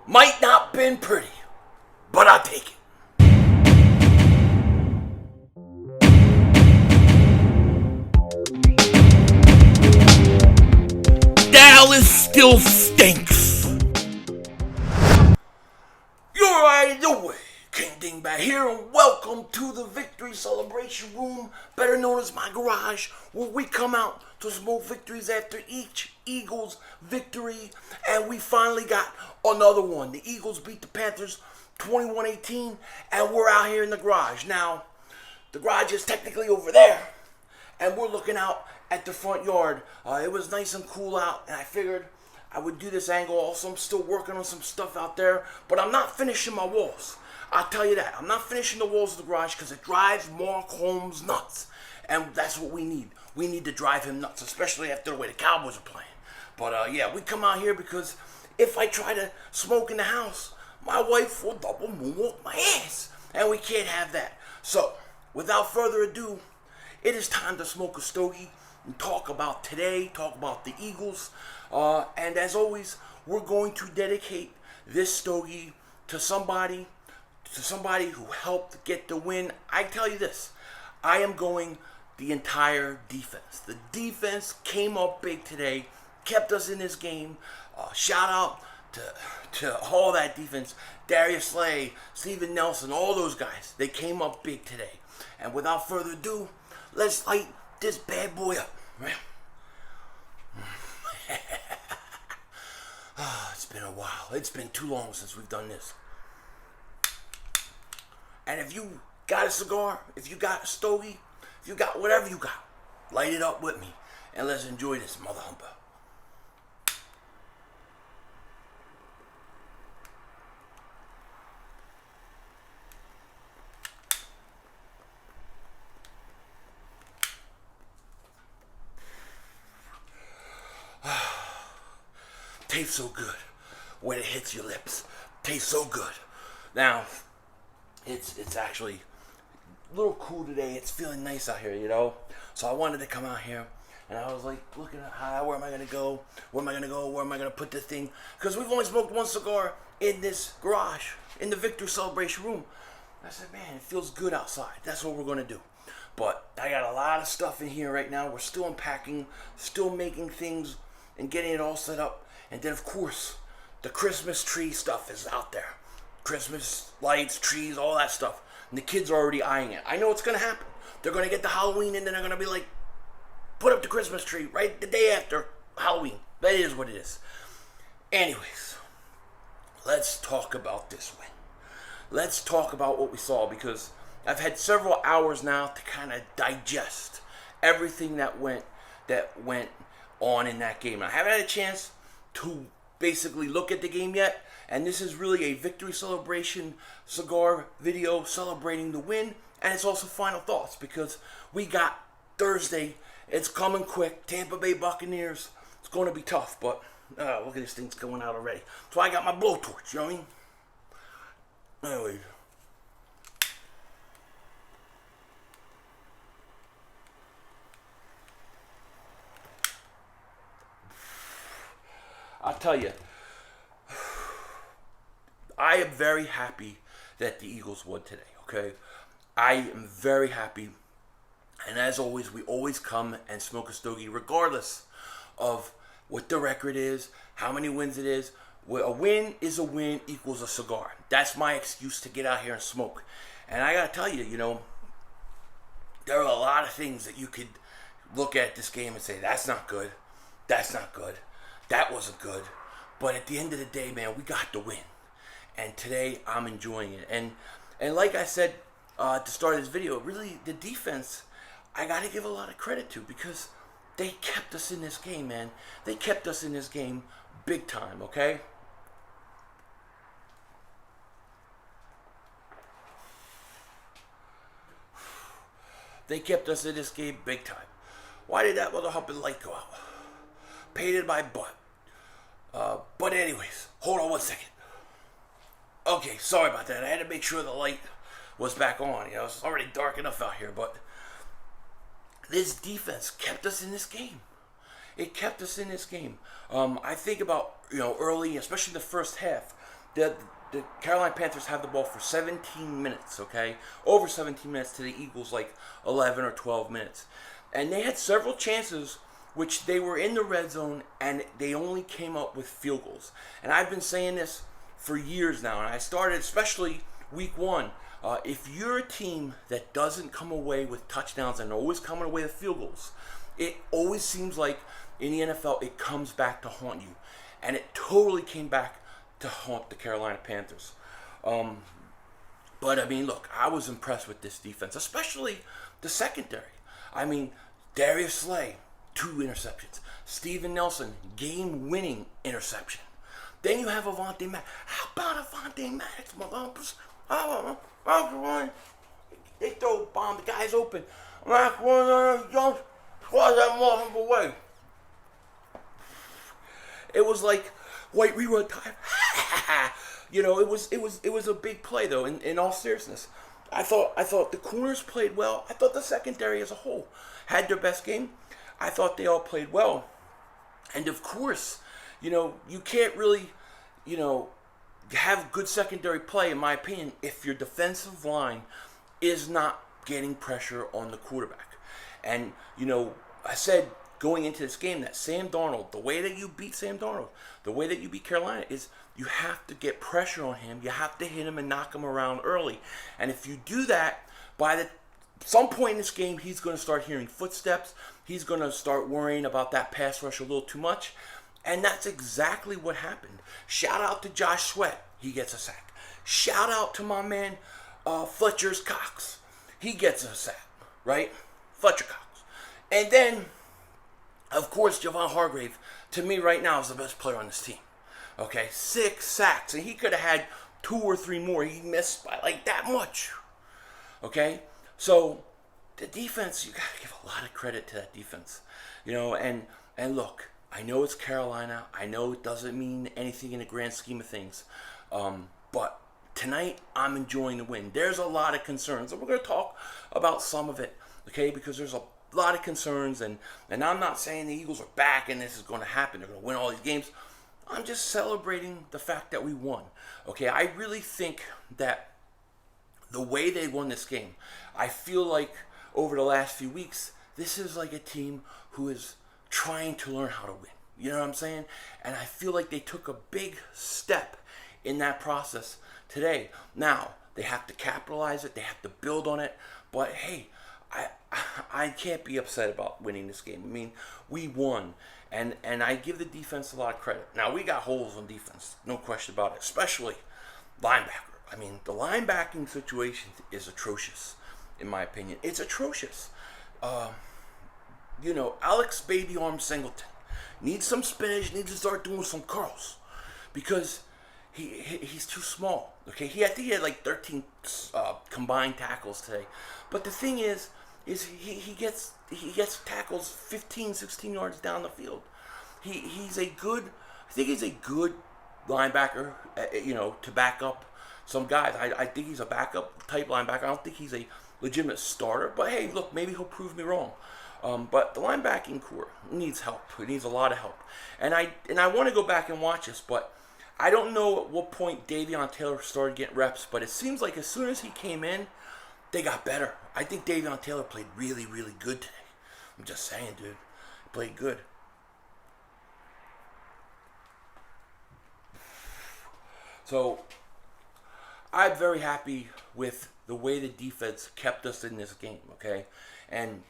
Might not been pretty, but I take it. Dallas still stinks. You're right away. King Dingbat here, and welcome to the Victory Celebration Room, better known as my garage, where we come out to smoke victories after each Eagles victory, and we finally got another one. The Eagles beat the Panthers 21-18, and we're out here in the garage. Now, the garage is technically over there, and we're looking out at the front yard. It was nice and cool out, and I figured I would do this angle. Also, I'm still working on some stuff out there, but I'm not finishing my walls. I'll tell you that. I'm not finishing the walls of the garage because it drives Mark Holmes nuts. And that's what we need. We need to drive him nuts, especially after the way the Cowboys are playing. But yeah, we come out here because if I try to smoke in the house, my wife will double moonwalk my ass. And we can't have that. So, without further ado, it is time to smoke a stogie and talk about today, talk about the Eagles. And as always, we're going to dedicate this stogie to somebody who helped get the win. I tell you this, I am going the entire defense. The defense came up big today, kept us in this game. Shout out to all that defense, Darius Slay, Steven Nelson, all those guys. They came up big today. And without further ado, let's light this bad boy up. Right? It's been a while. It's been too long since we've done this. And if you got a cigar, if you got a stogie, if you got whatever you got, light it up with me. And let's enjoy this mother humper. Tastes so good when it hits your lips. Tastes so good. Now, it's actually a little cool today. It's feeling nice out here, you know. So I wanted to come out here, and I was like looking at where am I gonna go? Where am I gonna go? Where am I gonna put this thing? Because we've only smoked one cigar in this garage, in the Victory Celebration Room. I said, man, it feels good outside. That's what we're gonna do. But I got a lot of stuff in here right now. We're still unpacking, still making things, and getting it all set up. And then, of course, the Christmas tree stuff is out there. Christmas lights, trees, all that stuff. And the kids are already eyeing it. I know it's going to happen. They're going to get to Halloween and then they're going to be like, put up the Christmas tree right the day after Halloween. That is what it is. Anyways, let's talk about this win. Let's talk about what we saw, because I've had several hours now to kind of digest everything that went on in that game. I haven't had a chance to basically look at the game yet, and this is really a victory celebration cigar video celebrating the win, and it's also final thoughts because we got Thursday. It's coming quick. Tampa Bay Buccaneers. It's going to be tough, but look at this thing's going out already. So I got my blowtorch, you know what I mean? Anyways. I'll tell you, I am very happy that the Eagles won today, okay? I am very happy. And as always, we always come and smoke a stogie regardless of what the record is, how many wins it is. A win is a win equals a cigar. That's my excuse to get out here and smoke. And I got to tell you, you know, there are a lot of things that you could look at this game and say, that's not good, that's not good. That wasn't good. But at the end of the day, man, we got the win. And today, I'm enjoying it. And like I said at the start of this video, really, the defense, I got to give a lot of credit to, because they kept us in this game, man. They kept us in this game big time, okay? They kept us in this game big time. Why did that mother humping light go out? Painted my butt. But anyways, hold on one second. Okay, sorry about that. I had to make sure the light was back on. You know, it's already dark enough out here, but this defense kept us in this game. It kept us in this game. I think about, early, especially the first half, the Carolina Panthers have the ball for 17 minutes, okay? Over 17 minutes to the Eagles, like 11 or 12 minutes. And they had several chances which they were in the red zone and they only came up with field goals. And I've been saying this for years now, and I started especially week one. If you're a team that doesn't come away with touchdowns and always coming away with field goals, it always seems like in the NFL it comes back to haunt you. And it totally came back to haunt the Carolina Panthers. But I mean, look, I was impressed with this defense, especially the secondary. I mean, Darius Slay, 2 interceptions. Steven Nelson, game-winning interception. Then you have Avonte Maddox. How about Avonte Maddox, my bumpers? They throw a bomb, the guy's open. Jones squads that motherfucker away. It was like white rerun time. You know, it was a big play though. In all seriousness, I thought the corners played well. I thought the secondary as a whole had their best game. I thought they all played well, and of course, you know, you can't really, you know, have good secondary play, in my opinion, if your defensive line is not getting pressure on the quarterback. And, you know, I said going into this game that Sam Darnold, the way that you beat Sam Darnold, the way that you beat Carolina is you have to get pressure on him. You have to hit him and knock him around early. And if you do that, by some point in this game, he's going to start hearing footsteps. He's going to start worrying about that pass rush a little too much. And that's exactly what happened. Shout out to Josh Sweat. He gets a sack. Shout out to my man, Fletcher's Cox. He gets a sack, right? Fletcher Cox. And then, of course, Javon Hargrave, to me right now, is the best player on this team. Okay, 6 sacks. And he could have had 2 or 3 more. He missed by like that much. Okay? So, the defense, you got to give a lot of credit to that defense. You know, and look, I know it's Carolina. I know it doesn't mean anything in the grand scheme of things. But tonight, I'm enjoying the win. There's a lot of concerns, and we're going to talk about some of it, okay? Because there's a lot of concerns, and I'm not saying the Eagles are back and this is going to happen. They're going to win all these games. I'm just celebrating the fact that we won, okay? I really think that the way they won this game, I feel like over the last few weeks, this is like a team who is trying to learn how to win. You know what I'm saying? And I feel like they took a big step in that process today. Now, they have to capitalize it. They have to build on it. But, hey, I can't be upset about winning this game. I mean, we won. And I give the defense a lot of credit. Now, we got holes on defense. No question about it. Especially linebacker. I mean, the linebacking situation is atrocious, in my opinion. It's atrocious. You know, Alex Baby Arm Singleton needs some spinach, needs to start doing some curls. Because he's too small. Okay, I think he had like 13 combined tackles today. But the thing is he gets tackles 15, 16 yards down the field. I think he's a good linebacker, you know, to back up some guys. I think he's a backup type linebacker. I don't think he's a legitimate starter. But hey, look, maybe he'll prove me wrong. But the linebacking core needs help. It needs a lot of help. And I want to go back and watch this, but I don't know at what point Davion Taylor started getting reps, but it seems like as soon as he came in, they got better. I think Davion Taylor played really, really good today. I'm just saying, dude. He played good. So, I'm very happy with the way the defense kept us in this game, okay? And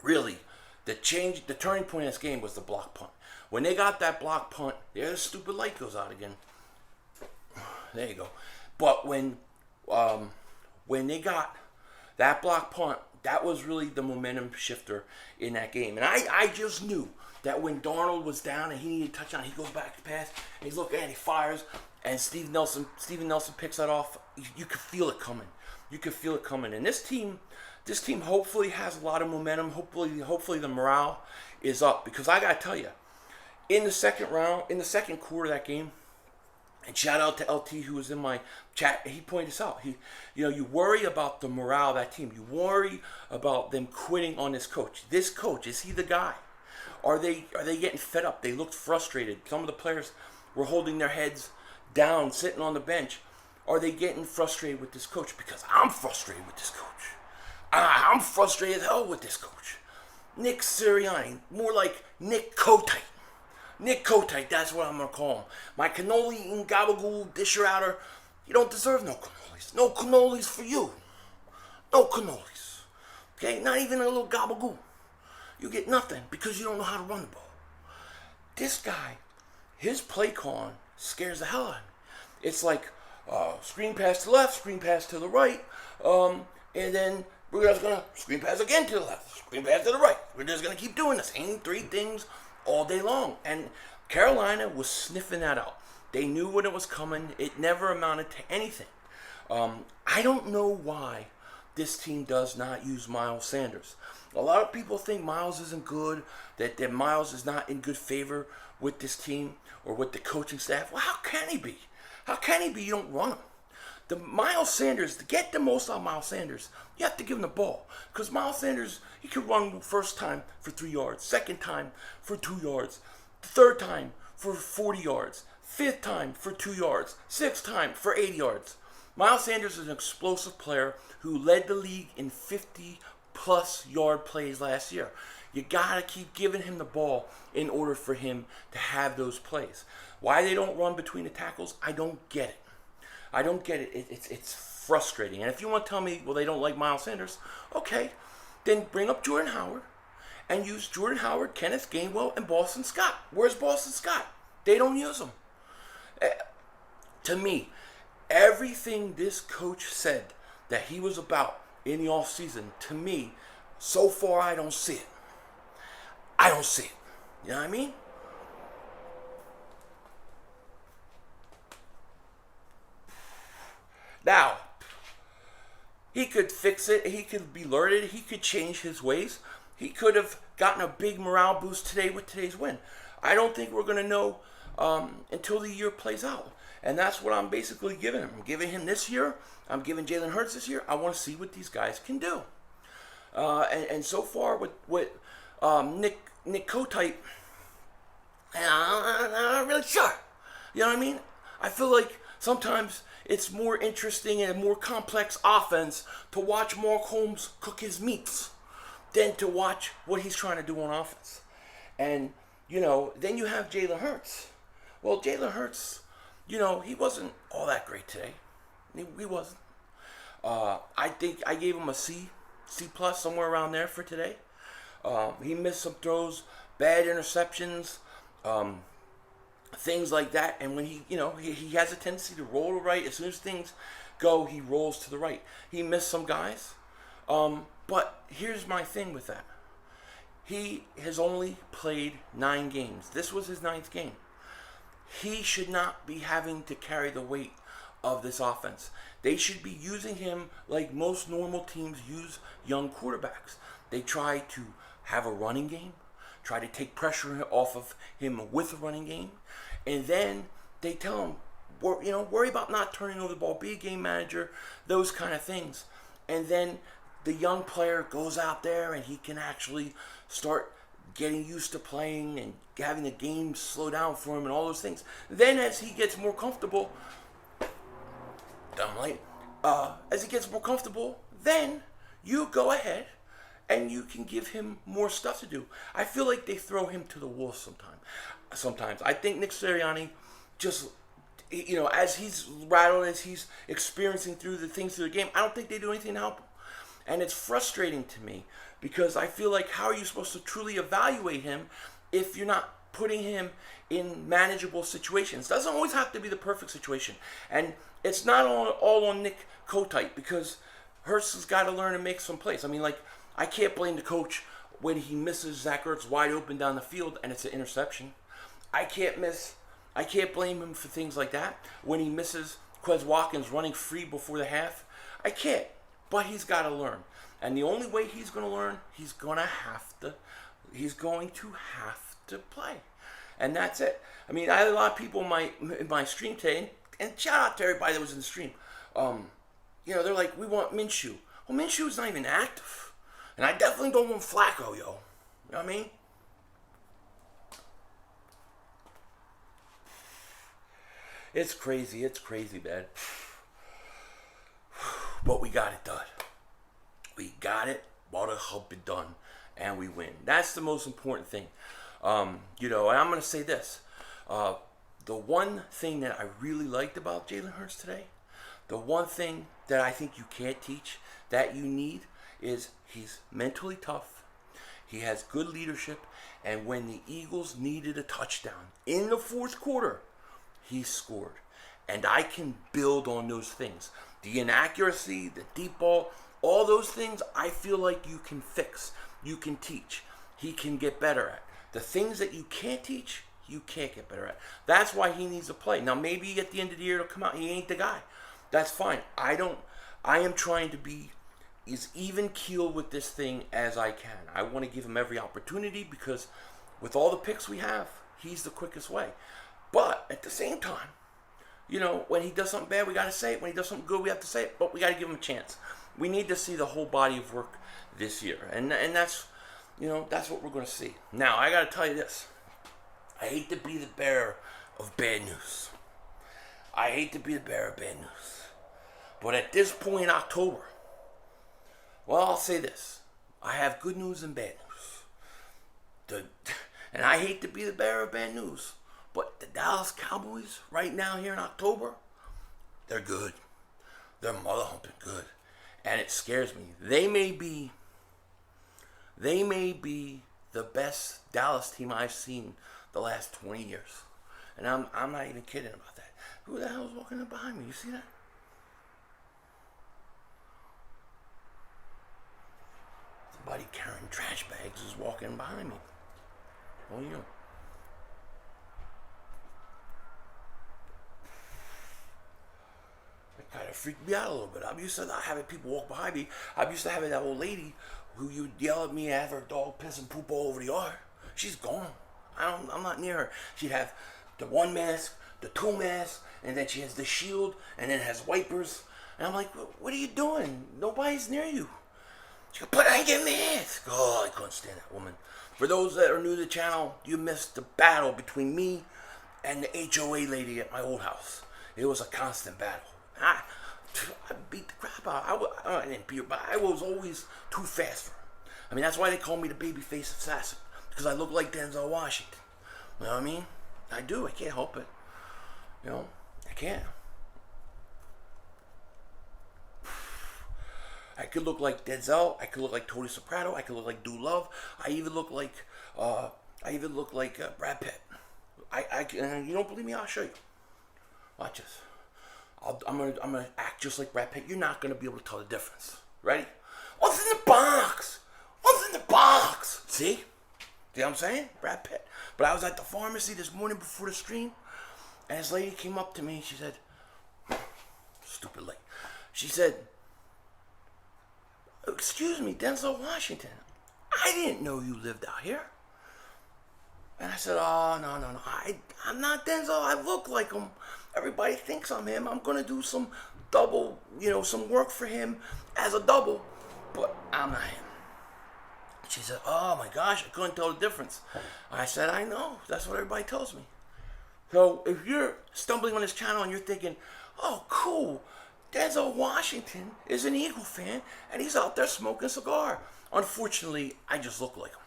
really, the turning point in this game was the block punt. When they got that block punt, their stupid light goes out again. There you go. But when they got that block punt, that was really the momentum shifter in that game. And I just knew that when Darnold was down and he needed a touchdown, he goes back to pass, and he's looking and he fires, and Steven Nelson picks that off. You could feel it coming. You could feel it coming. And this team hopefully has a lot of momentum. Hopefully the morale is up. Because I gotta tell you, in the second quarter of that game, and shout out to LT who was in my chat, he pointed this out. You worry about the morale of that team. You worry about them quitting on this coach. This coach, is he the guy? Are they getting fed up? They looked frustrated. Some of the players were holding their heads down, sitting on the bench, are they getting frustrated with this coach? Because I'm frustrated with this coach. I'm frustrated as hell with this coach. Nick Sirianni, more like Nick Kotite. Nick Kotite, that's what I'm going to call him. My cannoli eating gabagool disher outer. You don't deserve no cannolis. No cannolis for you. No cannolis. Okay? Not even a little gabagool. You get nothing because you don't know how to run the ball. This guy, his play calling scares the hell out of me. It's like screen pass to the left, screen pass to the right, and then we're just going to screen pass again to the left, screen pass to the right. We're just going to keep doing the same three things all day long. And Carolina was sniffing that out. They knew when it was coming. It never amounted to anything. I don't know why this team does not use Miles Sanders. A lot of people think Miles isn't good, that Miles is not in good favor with this team or with the coaching staff. Well, how can he be? How can he be? You don't run him. The Miles Sanders, to get the most out of Miles Sanders, you have to give him the ball. Because Miles Sanders, he could run first time for 3 yards, second time for 2 yards, third time for 40 yards, fifth time for 2 yards, sixth time for 8 yards. Miles Sanders is an explosive player who led the league in 50-plus yard plays last year. You got to keep giving him the ball in order for him to have those plays. Why they don't run between the tackles, I don't get it. I don't get it. It's frustrating. And if you want to tell me, well, they don't like Miles Sanders, okay, then bring up Jordan Howard and use Jordan Howard, Kenneth Gainwell, and Boston Scott. Where's Boston Scott? They don't use him. To me, everything this coach said that he was about in the offseason, to me, so far I don't see it. I don't see it. You know what I mean? Now, he could fix it. He could be alerted. He could change his ways. He could have gotten a big morale boost today with today's win. I don't think we're going to know until the year plays out. And that's what I'm basically giving him. I'm giving him this year. I'm giving Jalen Hurts this year. I want to see what these guys can do. And so far with Nick Kotite, I'm not really sure. You know what I mean? I feel like sometimes it's more interesting and a more complex offense to watch Mark Holmes cook his meats than to watch what he's trying to do on offense. And, then you have Jalen Hurts. Well, Jalen Hurts, he wasn't all that great today. He wasn't. I think I gave him a C plus, somewhere around there for today. He missed some throws, bad interceptions, things like that. And when he has a tendency to roll to the right. As soon as things go, he rolls to the right. He missed some guys. But here's my thing with that. He has only played 9 games. This was his 9th game. He should not be having to carry the weight of this offense. They should be using him like most normal teams use young quarterbacks. They try to have a running game, try to take pressure off of him with a running game, and then they tell him, worry about not turning over the ball, be a game manager, those kind of things. And then the young player goes out there and he can actually start getting used to playing and having the game slow down for him and all those things. Then as he gets more comfortable, then you go ahead and you can give him more stuff to do. I feel like they throw him to the wolves sometimes. I think Nick Sirianni just, as he's rattled, as he's experiencing through the game, I don't think they do anything to help him. And it's frustrating to me because I feel like how are you supposed to truly evaluate him if you're not putting him in manageable situations? It doesn't always have to be the perfect situation. And it's not all on Nick Kotite because Hurts has got to learn to make some plays. I mean, I can't blame the coach when he misses Zach Ertz wide open down the field and it's an interception. I can't blame him for things like that. When he misses Quez Watkins running free before the half, I can't. But he's got to learn. And the only way he's going to learn, he's going to have to play. And that's it. I mean, I had a lot of people in my stream today, and shout out to everybody that was in the stream. They're like, we want Minshew. Well, Minshew's not even active. And I definitely don't want Flacco, yo. You know what I mean? It's crazy. It's crazy, man. But we got it done. We got it. Bought a hump it done. And we win. That's the most important thing. And I'm going to say this. The one thing that I really liked about Jalen Hurts today, the one thing that I think you can't teach that you need is he's mentally tough. He has good leadership. And when the Eagles needed a touchdown in the fourth quarter, he scored. And I can build on those things. The inaccuracy, the deep ball, all those things I feel like you can fix. You can teach. He can get better at. The things that you can't teach, you can't get better at. That's why he needs to play. Now maybe at the end of the year it'll come out he ain't the guy. That's fine. I am trying to be as even keeled with this thing as I can. I want to give him every opportunity because with all the picks we have, he's the quickest way. But at the same time, when he does something bad, we got to say it. When he does something good, we have to say it. But we got to give him a chance. We need to see the whole body of work this year. And that's, that's what we're going to see. Now, I got to tell you this. I hate to be the bearer of bad news. I hate to be the bearer of bad news. But at this point in October, well, I'll say this. I have good news and bad news. And I hate to be the bearer of bad news. But the Dallas Cowboys, right now here in October, they're good. They're mother humping good. And it scares me. They may be the best Dallas team I've seen the last 20 years. And I'm not even kidding about that. Who the hell is walking up behind me? You see that? Somebody carrying trash bags is walking behind me. Oh, It kind of freaked me out a little bit. I'm used to not having people walk behind me. I'm used to having that old lady who you would yell at me and have her dog piss and poop all over the yard. She's gone. I'm not near her. She'd have the one mask, the two masks, and then she has the shield, and then has wipers. And I'm like, what are you doing? Nobody's near you. She goes, put on your mask. Oh, I couldn't stand that woman. For those that are new to the channel, you missed the battle between me and the HOA lady at my old house. It was a constant battle. I beat the crap out. I didn't beat her, but I was always too fast for her. I mean, that's why they call me the babyface assassin, because I look like Denzel Washington. You know what I mean? I do. I can't help it. I can't. I could look like Denzel. I could look like Tony Soprano. I could look like Dude Love. I even look like Brad Pitt. And you don't believe me? I'll show you. Watch this. I'm gonna act just like Brad Pitt. You're not gonna be able to tell the difference. Ready? What's in the box? What's in the box? See? See what I'm saying? Brad Pitt. But I was at the pharmacy this morning before the stream, and this lady came up to me and she said, stupid lady. She said, excuse me, Denzel Washington. I didn't know you lived out here. And I said, oh, no. I'm not Denzel. I look like him. Everybody thinks I'm him. I'm going to do some double, some work for him as a double. But I'm not him. She said, oh, my gosh, I couldn't tell the difference. I said, I know. That's what everybody tells me. So if you're stumbling on this channel and you're thinking, oh, cool, Denzel Washington is an Eagle fan, and he's out there smoking a cigar. Unfortunately, I just look like him.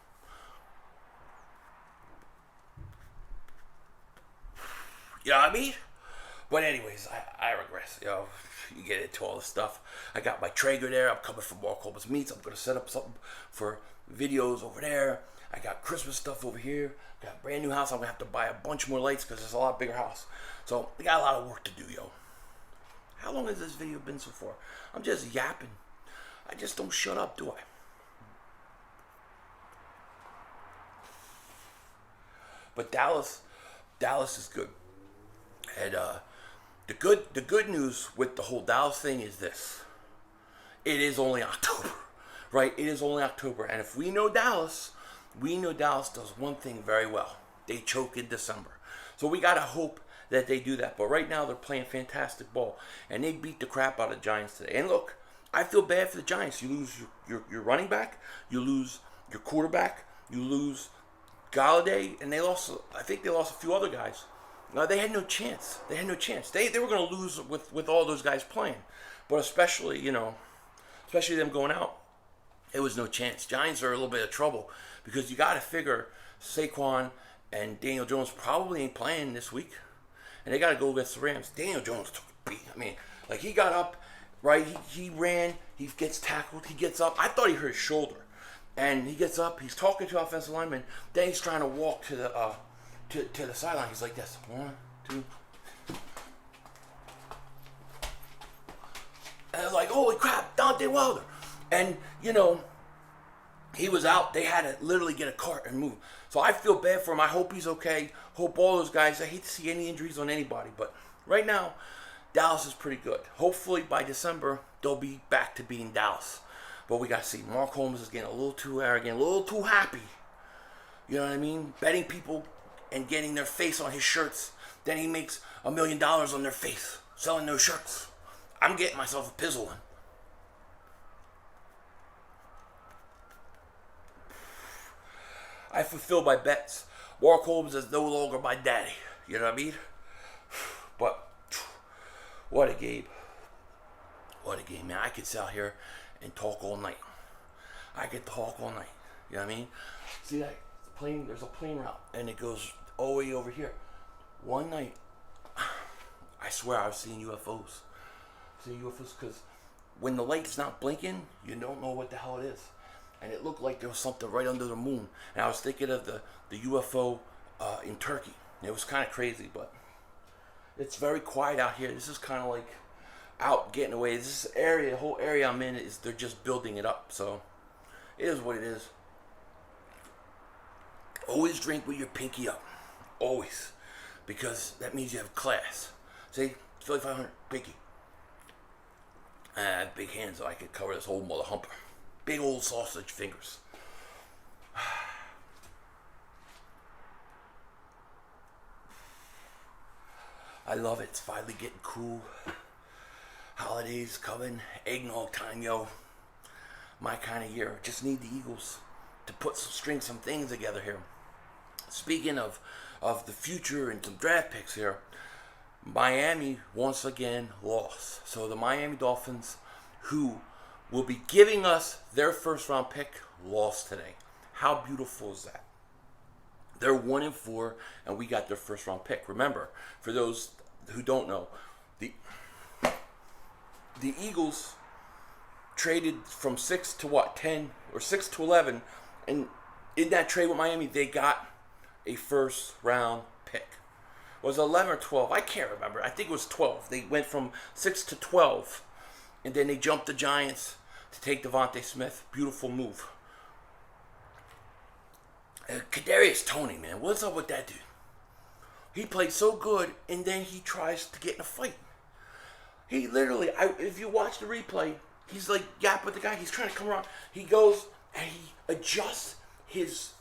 You know what I mean? But anyways, I regress. You get into all this stuff. I got my Traeger there. I'm coming from Mark Holmes Meats. I'm going to set up something for videos over there. I got Christmas stuff over here. Got a brand new house. I'm going to have to buy a bunch more lights because it's a lot bigger house. So, we got a lot of work to do, yo. How long has this video been so far? I'm just yapping. I just don't shut up, do I? But Dallas is good. And the good news with the whole Dallas thing is this. It is only October, right? It is only October. And if we know Dallas does one thing very well. They choke in December. So we got to hope that they do that. But right now they're playing fantastic ball. And they beat the crap out of the Giants today. And look, I feel bad for the Giants. You lose your running back. You lose your quarterback. You lose Galladay. And I think they lost a few other guys. They had no chance. They had no chance. They were going to lose with all those guys playing, but especially especially them going out, it was no chance. Giants are a little bit of trouble because you got to figure Saquon and Daniel Jones probably ain't playing this week, and they got to go against the Rams. Daniel Jones took a beat. I mean, like he got up, right? He ran. He gets tackled. He gets up. I thought he hurt his shoulder, and he gets up. He's talking to offensive lineman. Then he's trying to walk to the to the sideline. He's like this. 1, 2. And I was like, holy crap, Dante Wilder. And, he was out. They had to literally get a cart and move. So I feel bad for him. I hope he's okay. Hope all those guys, I hate to see any injuries on anybody. But right now, Dallas is pretty good. Hopefully by December, they'll be back to beating Dallas. But we got to see. Mark Holmes is getting a little too arrogant, a little too happy. You know what I mean? Betting people and getting their face on his shirts. Then he makes $1 million on their face selling those shirts. I'm getting myself a pizzle one. I fulfill my bets. Mark Holmes is no longer my daddy. You know what I mean? But what a game. What a game, man. I could sit out here and talk all night. I could talk all night. You know what I mean? See that plane? There's a plane route and it goes all the way over here. One night, I swear I was seeing UFOs. Because when the light's not blinking, you don't know what the hell it is. And it looked like there was something right under the moon. And I was thinking of the UFO in Turkey. It was kind of crazy, but it's very quiet out here. This is kind of like out getting away. This area, the whole area I'm in, they're just building it up. So it is what it is. Always drink with your pinky up. Always. Because that means you have class. See? Philly 500, pinky. I have big hands so I could cover this whole mother humper. Big old sausage fingers. I love it. It's finally getting cool. Holidays coming. Eggnog time, yo. My kind of year. Just need the Eagles to string some things together here. Speaking of the future and some draft picks here, Miami once again lost. So the Miami Dolphins, who will be giving us their first round pick, lost today. How beautiful is that? They're 1-4, and we got their first round pick. Remember, for those who don't know, the Eagles traded from 6 to 10 or 6 to 11, and in that trade with Miami, they got a first round pick. Was it 11 or 12? I can't remember. I think it was 12. They went from 6 to 12, and then they jumped the Giants to take Devontae Smith. Beautiful move. Kadarius Toney, man, what's up with that dude? He played so good, and then he tries to get in a fight. He literally, if you watch the replay, he's like yap with the guy. He's trying to come around. He goes and he adjusts his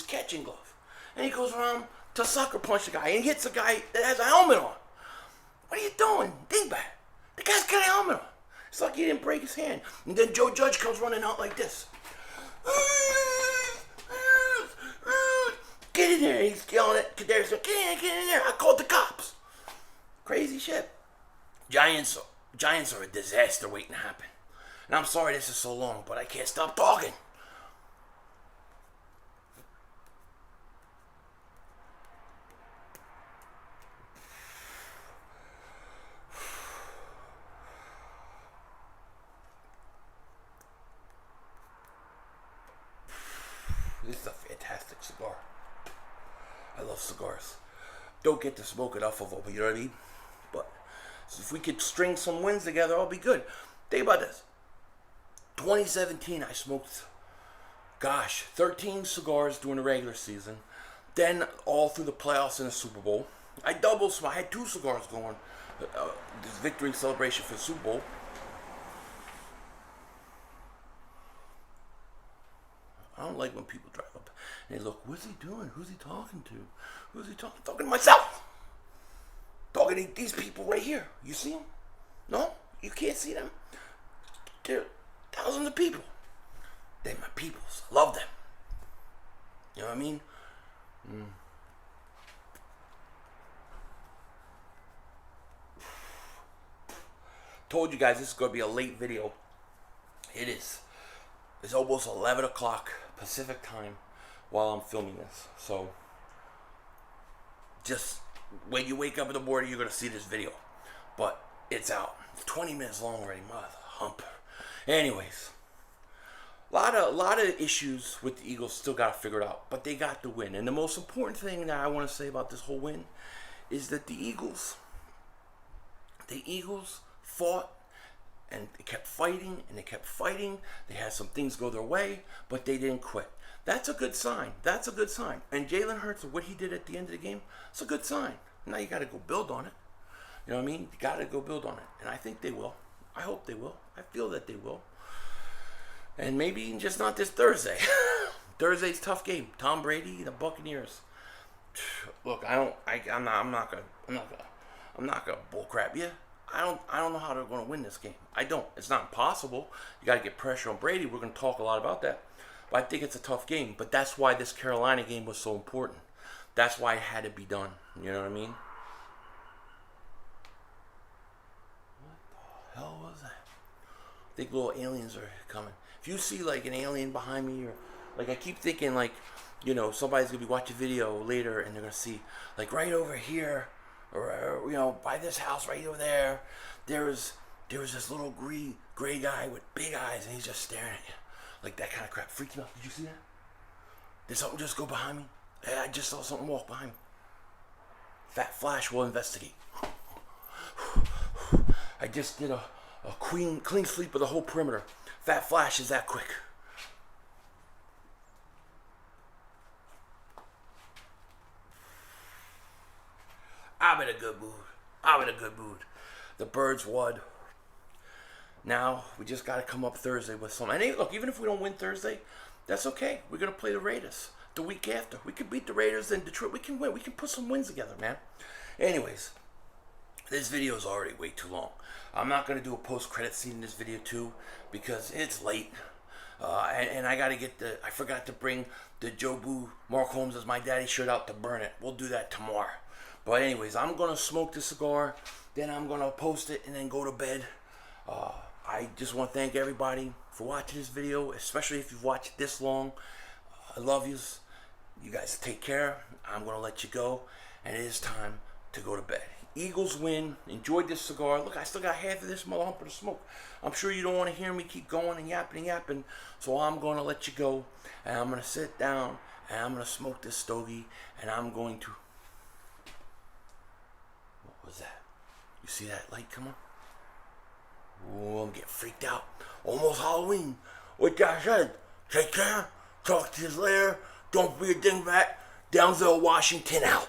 catching glove, and he goes around to sucker punch the guy and hits the guy that has a helmet on. What are you doing, Dingbat? The guy's got a helmet on. It's like he didn't break his hand. And then Joe Judge comes running out like this. Get in there. He's yelling at Kadarius. Get in there. I called the cops. Crazy shit. Giants are a disaster waiting to happen. And I'm sorry this is so long, but I can't stop talking. This is a fantastic cigar. I love cigars. Don't get to smoke enough of them, you know what I mean? But if we could string some wins together, I'll be good. Think about this. 2017, I smoked, 13 cigars during the regular season. Then all through the playoffs and the Super Bowl. I had 2 cigars going. This victory celebration for the Super Bowl. I don't like when people drive up and they look, what's he doing? Who's he talking to? Who's he talking? Talking to myself. Talking to these people right here. You see them? No? You can't see them? They're thousands of people. They're my peoples. I love them. You know what I mean? told you guys this is going to be a late video. It is. It's almost 11 o'clock Pacific time while I'm filming this. So, just when you wake up in the morning, you're going to see this video. But it's out. It's 20 minutes long already. Mother hump. Anyways, a lot of issues with the Eagles still got to figure it out. But they got the win. And the most important thing that I want to say about this whole win is that the Eagles fought. And they kept fighting, and they kept fighting. They had some things go their way, but they didn't quit. That's a good sign. That's a good sign. And Jalen Hurts, what he did at the end of the game, it's a good sign. Now you got to go build on it. You know what I mean? You got to go build on it. And I think they will. I hope they will. I feel that they will. And maybe just not this Thursday. Thursday's a tough game. Tom Brady, the Buccaneers. Look, I'm not gonna bullcrap you. I don't know how they're going to win this game. I don't. It's not impossible. You got to get pressure on Brady. We're going to talk a lot about that. But I think it's a tough game. But that's why this Carolina game was so important. That's why it had to be done. You know what I mean? What the hell was that? I think little aliens are coming. If you see like an alien behind me, or like I keep thinking like, you know, somebody's going to be watching a video later and they're going to see like right over here, or you know, by this house right over there, there was this little gray guy with big eyes, and he's just staring at you, like that kind of crap. Freaking out. Did you see that? Did something just go behind me? Hey, I just saw something walk behind me. Fat Flash will investigate. I just did a clean sweep of the whole perimeter. Fat Flash is that quick. I'm in a good mood. The Birds won. Now, we just got to come up Thursday with some. And hey, look, even if we don't win Thursday, that's okay. We're going to play the Raiders the week after. We can beat the Raiders in Detroit. We can win. We can put some wins together, man. Anyways, this video is already way too long. I'm not going to do a post-credit scene in this video, too, because it's late. And I got to get I forgot to bring the Jobu Mark Holmes as my daddy shirt out to burn it. We'll do that tomorrow. But anyways, I'm going to smoke this cigar, then I'm going to post it, and then go to bed. I just want to thank everybody for watching this video, especially if you've watched this long. I love yous. You guys take care. I'm going to let you go, and it is time to go to bed. Eagles win. Enjoyed this cigar. Look, I still got half of this mother humper to smoke. I'm sure you don't want to hear me keep going and yapping, so I'm going to let you go, and I'm going to sit down, and I'm going to smoke this stogie, and I'm going to... What was that? You see that light come on? Oh, I'm getting freaked out. Almost Halloween. With that said, take care. Talk to you later. Don't be a dingbat. Denzel Washington out.